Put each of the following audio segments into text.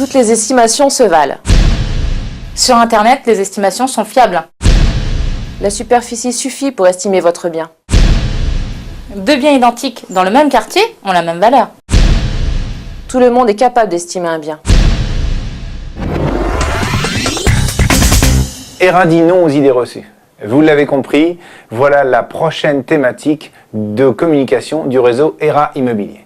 Toutes les estimations se valent. Sur Internet, les estimations sont fiables. La superficie suffit pour estimer votre bien. Deux biens identiques dans le même quartier ont la même valeur. Tout le monde est capable d'estimer un bien. ERA dit non aux idées reçues. Vous l'avez compris, voilà la prochaine thématique de communication du réseau ERA Immobilier.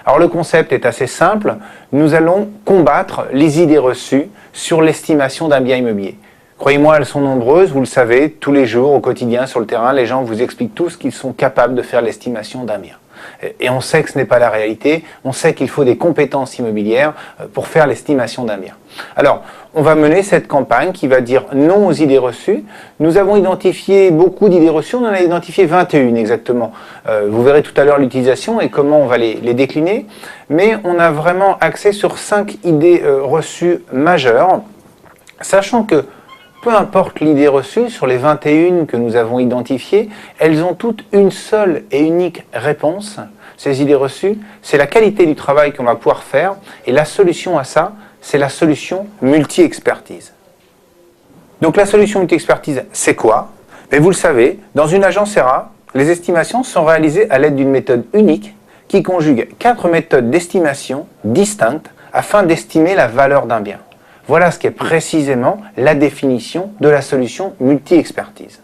Alors le concept est assez simple, nous allons combattre les idées reçues sur l'estimation d'un bien immobilier. Croyez-moi, elles sont nombreuses, vous le savez, tous les jours, au quotidien, sur le terrain, les gens vous expliquent tous qu'ils sont capables de faire l'estimation d'un bien. Et on sait que ce n'est pas la réalité, on sait qu'il faut des compétences immobilières pour faire l'estimation d'un bien. Alors, on va mener cette campagne qui va dire non aux idées reçues. Nous avons identifié beaucoup d'idées reçues, on en a identifié 21 exactement. Vous verrez tout à l'heure l'utilisation et comment on va les décliner. Mais on a vraiment axé sur 5 idées reçues majeures, sachant que peu importe l'idée reçue, sur les 21 que nous avons identifiées, elles ont toutes une seule et unique réponse. Ces idées reçues, c'est la qualité du travail qu'on va pouvoir faire, et la solution à ça, c'est la solution multi-expertise. Donc la solution multi-expertise, c'est quoi? Mais vous le savez, dans une agence ERA, les estimations sont réalisées à l'aide d'une méthode unique qui conjugue 4 méthodes d'estimation distinctes afin d'estimer la valeur d'un bien. Voilà ce qu'est précisément la définition de la solution multi-expertise.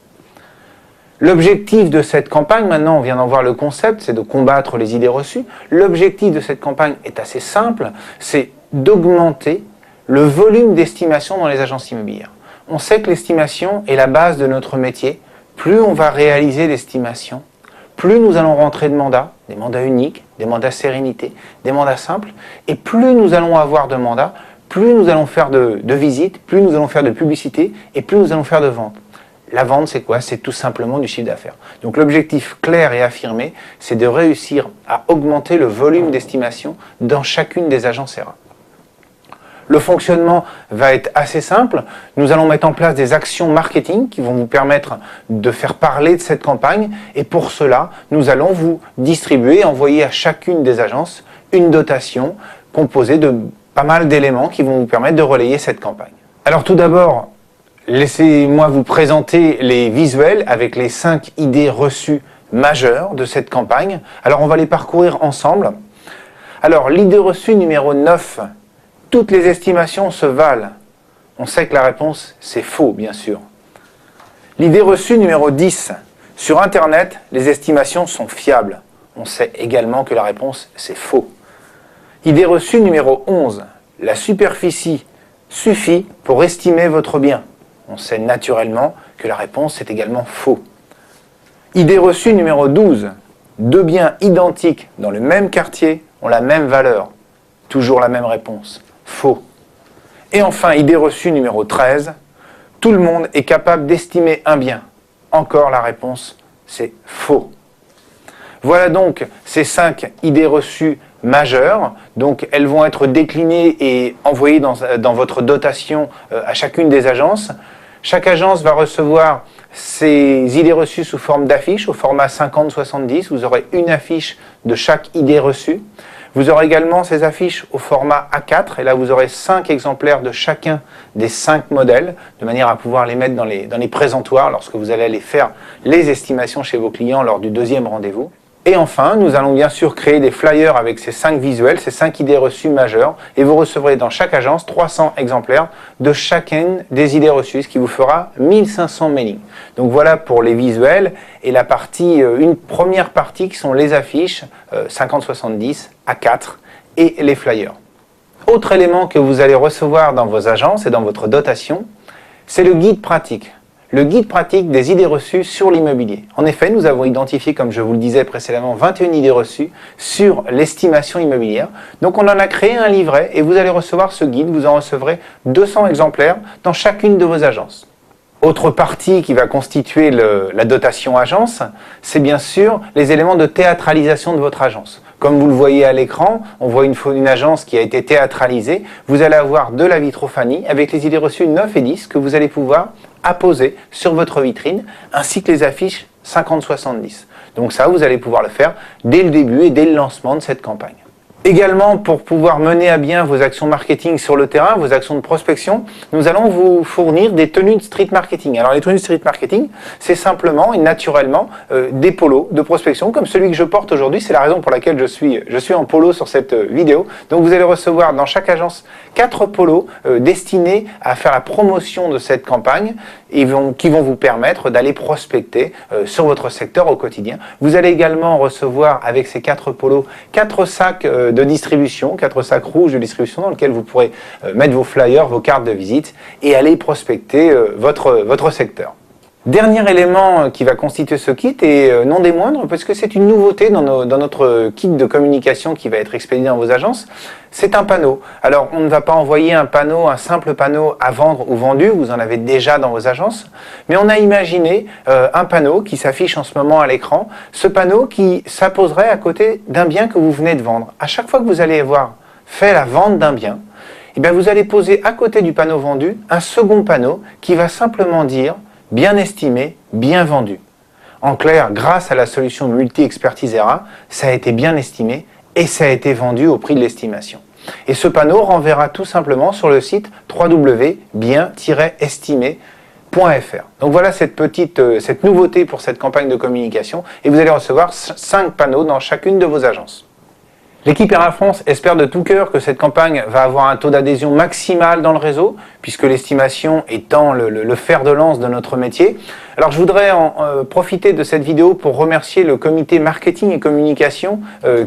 L'objectif de cette campagne, maintenant on vient d'en voir le concept, c'est de combattre les idées reçues. L'objectif de cette campagne est assez simple, c'est d'augmenter le volume d'estimation dans les agences immobilières. On sait que l'estimation est la base de notre métier. Plus on va réaliser l'estimation, plus nous allons rentrer de mandats, des mandats uniques, des mandats sérénité, des mandats simples, et plus nous allons avoir de mandats, plus nous allons faire de visites, plus nous allons faire de publicité et plus nous allons faire de ventes. La vente, c'est quoi? C'est tout simplement du chiffre d'affaires. Donc l'objectif clair et affirmé, c'est de réussir à augmenter le volume d'estimation dans chacune des agences ERA. Le fonctionnement va être assez simple. Nous allons mettre en place des actions marketing qui vont vous permettre de faire parler de cette campagne. Et pour cela, nous allons vous distribuer et envoyer à chacune des agences une dotation composée de pas mal d'éléments qui vont vous permettre de relayer cette campagne. Alors tout d'abord, laissez-moi vous présenter les visuels avec les 5 idées reçues majeures de cette campagne. Alors on va les parcourir ensemble. Alors l'idée reçue numéro 9, toutes les estimations se valent. On sait que la réponse c'est faux bien sûr. L'idée reçue numéro 10, sur Internet les estimations sont fiables. On sait également que la réponse c'est faux. Idée reçue numéro 11. La superficie suffit pour estimer votre bien. On sait naturellement que la réponse est également faux. Idée reçue numéro 12. Deux biens identiques dans le même quartier ont la même valeur. Toujours la même réponse. Faux. Et enfin, idée reçue numéro 13. Tout le monde est capable d'estimer un bien. Encore la réponse, c'est faux. Voilà donc ces 5 idées reçues majeures. Donc elles vont être déclinées et envoyées dans votre dotation à chacune des agences. Chaque agence va recevoir ces idées reçues sous forme d'affiches au format 50-70. Vous aurez une affiche de chaque idée reçue. Vous aurez également ces affiches au format A4 et là vous aurez 5 exemplaires de chacun des 5 modèles de manière à pouvoir les mettre dans les présentoirs lorsque vous allez aller faire les estimations chez vos clients lors du 2e rendez-vous. Et enfin, nous allons bien sûr créer des flyers avec ces 5 visuels, ces 5 idées reçues majeures, et vous recevrez dans chaque agence 300 exemplaires de chacune des idées reçues, ce qui vous fera 1500 mailings. Donc voilà pour les visuels et la partie, une première partie qui sont les affiches 50-70, A4 et les flyers. Autre élément que vous allez recevoir dans vos agences et dans votre dotation, c'est le guide pratique. Le guide pratique des idées reçues sur l'immobilier. En effet, nous avons identifié, comme je vous le disais précédemment, 21 idées reçues sur l'estimation immobilière. Donc on en a créé un livret et vous allez recevoir ce guide, vous en recevrez 200 exemplaires dans chacune de vos agences. Autre partie qui va constituer la dotation agence, c'est bien sûr les éléments de théâtralisation de votre agence. Comme vous le voyez à l'écran, on voit une agence qui a été théâtralisée. Vous allez avoir de la vitrophanie avec les idées reçues 9 et 10 que vous allez pouvoir apposer sur votre vitrine, ainsi que les affiches 50-70. Donc ça, vous allez pouvoir le faire dès le début et dès le lancement de cette campagne. Également, pour pouvoir mener à bien vos actions marketing sur le terrain, vos actions de prospection, nous allons vous fournir des tenues de street marketing. Alors les tenues de street marketing, c'est simplement et naturellement des polos de prospection comme celui que je porte aujourd'hui. C'est la raison pour laquelle je suis en polo sur cette vidéo. Donc vous allez recevoir dans chaque agence 4 polos destinés à faire la promotion de cette campagne et qui vont vous permettre d'aller prospecter sur votre secteur au quotidien. Vous allez également recevoir avec ces 4 polos 4 sacs de distribution, 4 sacs rouges de distribution dans lesquels vous pourrez mettre vos flyers, vos cartes de visite et aller prospecter votre secteur. Dernier élément qui va constituer ce kit, et non des moindres, parce que c'est une nouveauté dans notre kit de communication qui va être expédié dans vos agences, c'est un panneau. Alors, on ne va pas envoyer un simple panneau à vendre ou vendu, vous en avez déjà dans vos agences, mais on a imaginé un panneau qui s'affiche en ce moment à l'écran, ce panneau qui s'apposerait à côté d'un bien que vous venez de vendre. À chaque fois que vous allez avoir fait la vente d'un bien, eh bien, vous allez poser à côté du panneau vendu un second panneau qui va simplement dire bien estimé, bien vendu. En clair, grâce à la solution multi-expertise ERA, ça a été bien estimé et ça a été vendu au prix de l'estimation. Et ce panneau renverra tout simplement sur le site www.bien-estimé.fr. Donc voilà cette nouveauté pour cette campagne de communication et vous allez recevoir 5 panneaux dans chacune de vos agences. L'équipe ERA France espère de tout cœur que cette campagne va avoir un taux d'adhésion maximal dans le réseau, puisque l'estimation étant le fer de lance de notre métier. Alors je voudrais profiter de cette vidéo pour remercier le comité marketing et communication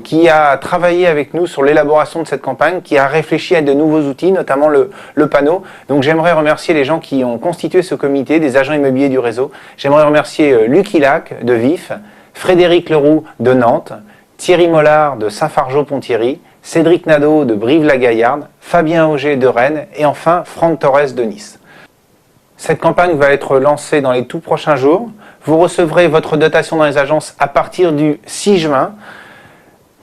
qui a travaillé avec nous sur l'élaboration de cette campagne, qui a réfléchi à de nouveaux outils, notamment le panneau. Donc j'aimerais remercier les gens qui ont constitué ce comité, des agents immobiliers du réseau. J'aimerais remercier Luc Hilac de Vif, Frédéric Leroux de Nantes, Thierry Mollard de Saint-Fargeau-Ponthierry, Cédric Nadeau de Brive-la-Gaillarde, Fabien Auger de Rennes et enfin Franck Torres de Nice. Cette campagne va être lancée dans les tout prochains jours. Vous recevrez votre dotation dans les agences à partir du 6 juin.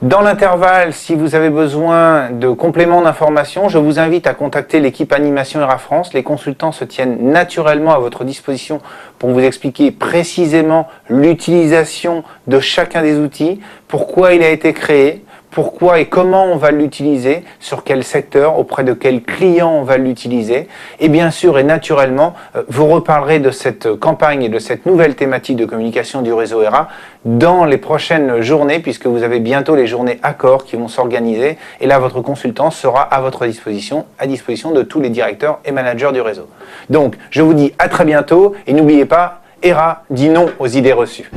Dans l'intervalle, si vous avez besoin de compléments d'information, je vous invite à contacter l'équipe Animation ERA France. Les consultants se tiennent naturellement à votre disposition pour vous expliquer précisément l'utilisation de chacun des outils, pourquoi il a été créé, pourquoi et comment on va l'utiliser, sur quel secteur, auprès de quels clients on va l'utiliser. Et bien sûr et naturellement, vous reparlerez de cette campagne et de cette nouvelle thématique de communication du réseau ERA dans les prochaines journées, puisque vous avez bientôt les journées accords qui vont s'organiser. Et là, votre consultant sera à votre disposition, à disposition de tous les directeurs et managers du réseau. Donc, je vous dis à très bientôt et n'oubliez pas, ERA dit non aux idées reçues.